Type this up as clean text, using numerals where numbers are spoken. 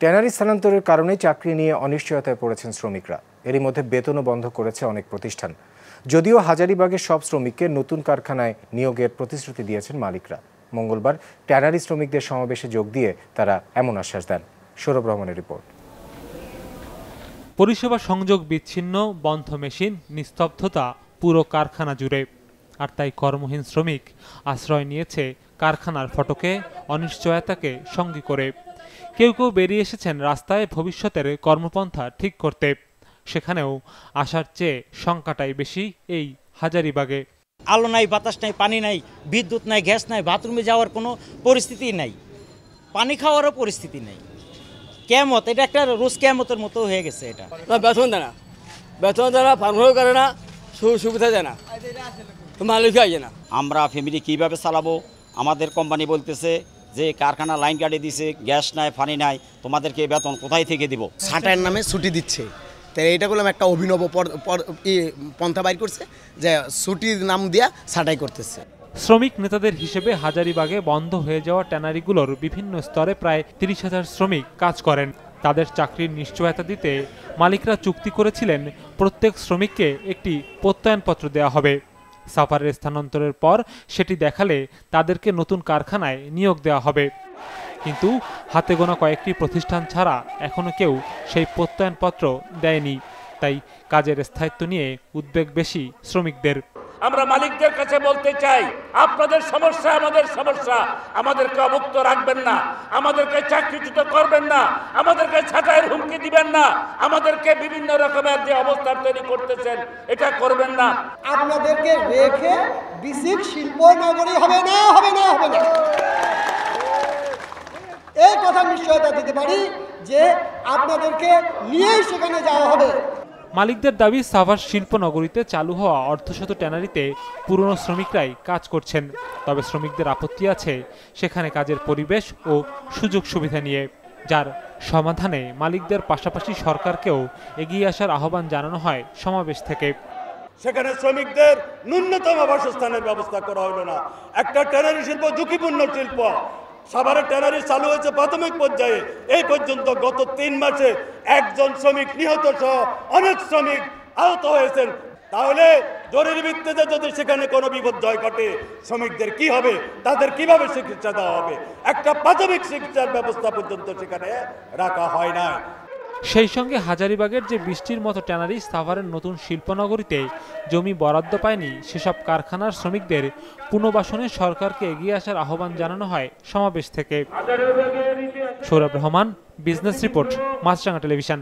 Tannery স্থানান্তরের কারণে চাকরি নিয়ে অনিশ্চয়তায় পড়েছেন শ্রমিকরা। এরই মধ্যে বেতনও বন্ধ করেছে অনেক প্রতিষ্ঠান। যদিও হাজারীবাগের সব শ্রমিককে নতুন কারখানায় নিয়োগের প্রতিশ্রুতি দিয়েছেন মালিকরা। মঙ্গলবার ট্যানারি শ্রমিকদের সমাবেশে যোগ দিয়ে তারা এমন আশ্বাস দেন। সৌরভ রহমানের রিপোর্ট। পরিষেবা সংযোগ বিচ্ছিন্ন, বন্ধ মেশিন, নিস্তব্ধতা পুরো কারখানা জুড়ে। আর তাই কর্মহীন শ্রমিক আশ্রয় নিয়েছে কারখানার ফটকে, অনিশ্চয়তাকে সঙ্গী করে। কেউ কেউ বেরিয়ে এসেছেন রাস্তায় ভবিষ্যতের কর্মপন্থা ঠিক করতে। সেখানেও আশার চেয়ে শঙ্কাটাই বেশি এই হাজারীবাগে। আলো নাই, বাতাস নাই, পানি নাই, বিদ্যুৎ নাই, গ্যাস নাই, বাথরুমে যাওয়ার কোনো পরিস্থিতি নাই, পানি খাওয়ারও পরিস্থিতি নাই। কেমত, এটা একটা রোজ কেমতের মতো হয়ে গেছে। এটা বেতন দেয় না, ফার্মও করে না, সুবিধা দেয় না, মালিক আইয়ে না। আমরা ফ্যামিলি কিভাবে চালাবো? আমাদের কোম্পানি বলতেছে যে কারখানা লাইন কাটিয়ে দিছে, গ্যাস নাই, পানি নাই, তোমাদেরকে বেতন কোথায় থেকে দিব? ছাঁটাইয়ের নামে ছুটি দিচ্ছে। তাই এটা করলাম একটা অভিনব পন্থা বাইর করছে যে ছুটির নাম দিয়া ছাঁটাই করতেছে। শ্রমিক নেতাদের হিসেবে হাজারীবাগে বন্ধ হয়ে যাওয়া ট্যানারিগুলোর বিভিন্ন স্তরে প্রায় 30,000 শ্রমিক কাজ করেন। তাদের চাকরির নিশ্চয়তা দিতে মালিকরা চুক্তি করেছিলেন প্রত্যেক শ্রমিককে একটি প্রত্যয়নপত্র দেওয়া হবে। সাফারের স্থানান্তরের পর সেটি দেখালে তাদেরকে নতুন কারখানায় নিয়োগ দেওয়া হবে। কিন্তু হাতে গোনা কয়েকটি প্রতিষ্ঠান ছাড়া এখনো কেউ সেই প্রত্যয়নপত্র দেয়নি। তাই কাজের স্থায়িত্ব নিয়ে উদ্বেগ বেশি শ্রমিকদের। আমরা মালিকদের কাছে বলতে চাই, আপনাদের সমস্যা আমাদের সমস্যা, আমাদেরকে অবুক্ত রাখবেন না, আমাদেরকে চাকরিচ্যুত করবেন না, আমাদেরকে ছাঁটাইয়ের হুমকি দিবেন না, আমাদেরকে বিভিন্ন রকমের যে অবস্থা তৈরি করতেছেন এটা করবেন না। আপনাদেরকে রেখে বিসিক শিল্প নগরী হবে না, হবে না, হবে না। এই কথা নিশ্চয়তা দিতে পারি যে আপনাদেরকে নিয়েই সেখানে যাওয়া হবে। মালিকদের দাবি, সাভার শিল্পনগরীতে চালু হওয়া অর্ধশত ট্যানারিতে পুরনো শ্রমিকরাই কাজ করছেন। তবে শ্রমিকদের আপত্তি আছে সেখানে কাজের পরিবেশ ও সুযোগ সুবিধা নিয়ে, যার সমাধানে মালিকদের পাশাপাশি সরকারকেও এগিয়ে আসার আহ্বান জানানো হয় সমাবেশ থেকে। সেখানে শ্রমিকদের ন্যূনতম বাসস্থানের ব্যবস্থা করা হলো না। একটা ট্যানারি শিল্প ঝুঁকিপূর্ণ শিল্প। সাভারের ট্যানারি চালু হয়েছে প্রাথমিক পর্যায়ে। এই পর্যন্ত গত 3 মাসে একজন শ্রমিক নিহত সহ অনেক শ্রমিক আহত হয়েছেন। তাহলে জরুরি ভিত্তিতে যদি সেখানে কোনো বিপর্যয় ঘটে শ্রমিকদের কি হবে? তাদের কিভাবে চিকিৎসা দেওয়া হবে? একটা প্রাথমিক চিকিৎসার ব্যবস্থা পর্যন্ত সেখানে রাখা হয় না। সেই সঙ্গে হাজারীবাগের যে বৃষ্টির মতো ট্যানারি সাভারের নতুন শিল্পনগরীতে জমি বরাদ্দ পায়নি, সেসব কারখানার শ্রমিকদের পুনর্বাসনে সরকারকে এগিয়ে আসার আহ্বান জানানো হয় সমাবেশ থেকে। সৌরভ রহমান, বিজনেস রিপোর্ট, মাছরাঙা টেলিভিশন।